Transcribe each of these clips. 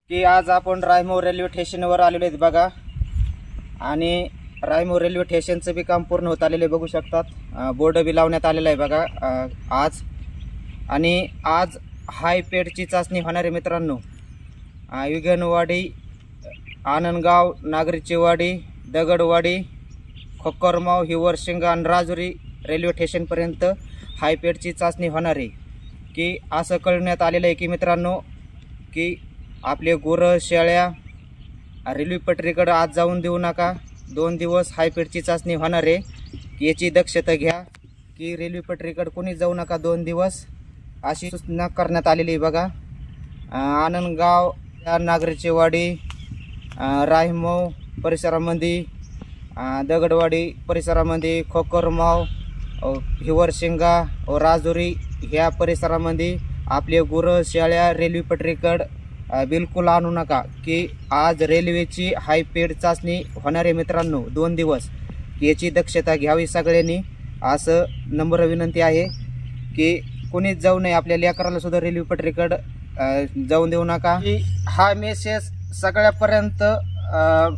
की आज आपण रायमो रेल्वे स्टेशनवर आलेलो आहेत बघा। आणि रायमो रेल्वे स्टेशनचं बी काम पूर्ण होत आलेलं आहे, बघू शकतात। बोर्ड बी लावण्यात आलेला आहे बघा आज। आणि आज हाय पेडची चाचणी होणार आहे मित्रांनो। विगणवाडी, आनंदगाव, नागरीचीवाडी, दगडवाडी, खोकरमाव, हिवरशिंगा आणि राजुरी रेल्वे स्टेशनपर्यंत हाय पेडची चाचणी होणार आहे। की असं कळवण्यात आलेलं आहे की मित्रांनो की आपले गुरं शेळ्या रेल्वे पटरीकडे आज जाऊन देऊ नका। 2 दिवस हाय पेडची चाचणी होणार आहे, याची दक्षता घ्या की रेल्वे पटरीकडे कोणी जाऊ नका 2 दिवस, अशी सूचना करण्यात आलेली आहे बघा। आनंदगाव, नागरीचीवाडी, रायमो परिसरामध्ये, दगडवाडी परिसरामध्ये, खोकरमाव, हिवरशिंगा, राजुरी ह्या परिसरामध्ये आपले गुरं शेळ्या रेल्वे पटरीकडे बिलकुल आणू नका। की आज रेल्वेची हाय पेड चाचणी होणार आहे मित्रांनो 2 दिवस, याची दक्षता घ्यावी सगळ्यांनी, असं नम्र विनंती आहे। की कोणीच जाऊ नये, आपल्या लेकराला सुद्धा रेल्वे पटरीकडे जाऊन देऊ नका। हा मेसेज सगळ्यापर्यंत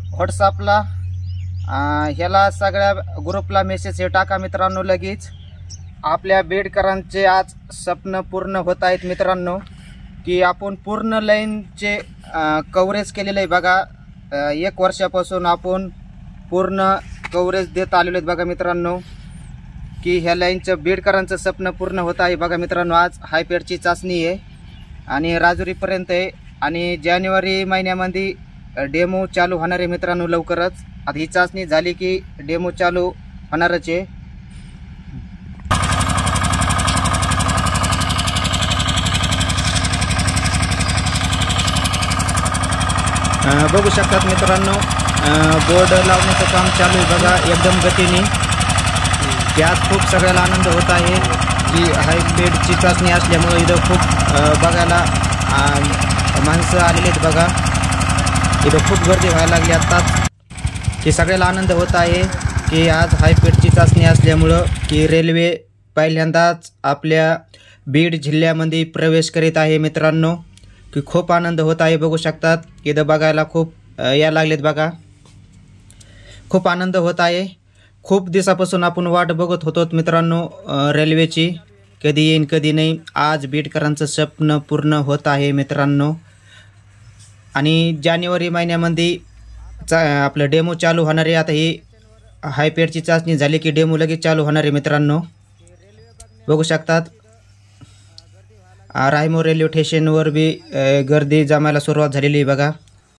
व्हॉट्सअपला ह्याला सगळ्या ग्रुपला मेसेज हे टाका मित्रांनो लगेच। आपल्या बेडकरांचे आज स्वप्न पूर्ण होत आहेत मित्रांनो। की आपण पूर्ण लाईनचे कव्हरेज केलेलं आहे बघा। 1 वर्षापासून आपण पूर्ण कव्हरेज देत आलेलो आहेत बघा मित्रांनो। की ह्या लाईनचं बेडकरांचं स्वप्न पूर्ण होत आहे बघा मित्रांनो। आज हाय पेडची चाचणी आहे आणि राजुरीपर्यंत आहे, आणि जानेवारी महिन्यामध्ये डेमो चालू होणार आहे मित्रांनो लवकरच। आता ही चाचणी झाली की डेमो चालू होणारच आहे। बघू शकतात मित्रांनो, बोर्ड लावण्याचं काम चालू आहे बघा एकदम गतीने। यात खूप सगळ्याला आनंद होत आहे की हाय पेडची चाचणी असल्यामुळे इथं खूप बघायला माणसं आलेली आहेत बघा। इथं खूप गर्दी व्हायला लागली आत्ताच। की सगळ्याला आनंद होत आहे की आज हाय पेडची चाचणी असल्यामुळं की रेल्वे पहिल्यांदाच आपल्या बीड जिल्ह्यामध्ये प्रवेश करीत आहे मित्रांनो। की खूप आनंद होत आहे, बघू शकतात। इथं बघायला खूप या लागलेत बघा, खूप आनंद होत आहे। खूप दिवसापासून आपण वाट बघत होतो मित्रांनो रेल्वेची, कधी येईन कधी नाही। आज बीडकरांचं स्वप्न पूर्ण होत आहे मित्रांनो। आणि जानेवारी महिन्यामध्ये आपलं डेमो चालू होणार आहे। आता ही हाय पेडची चाचणी झाली की डेमो लगेच चालू होणार आहे मित्रांनो, बघू शकतात। रायमो रेल्वे स्टेशनवर बी गर्दी जमायला सुरुवात झालेली आहे बघा।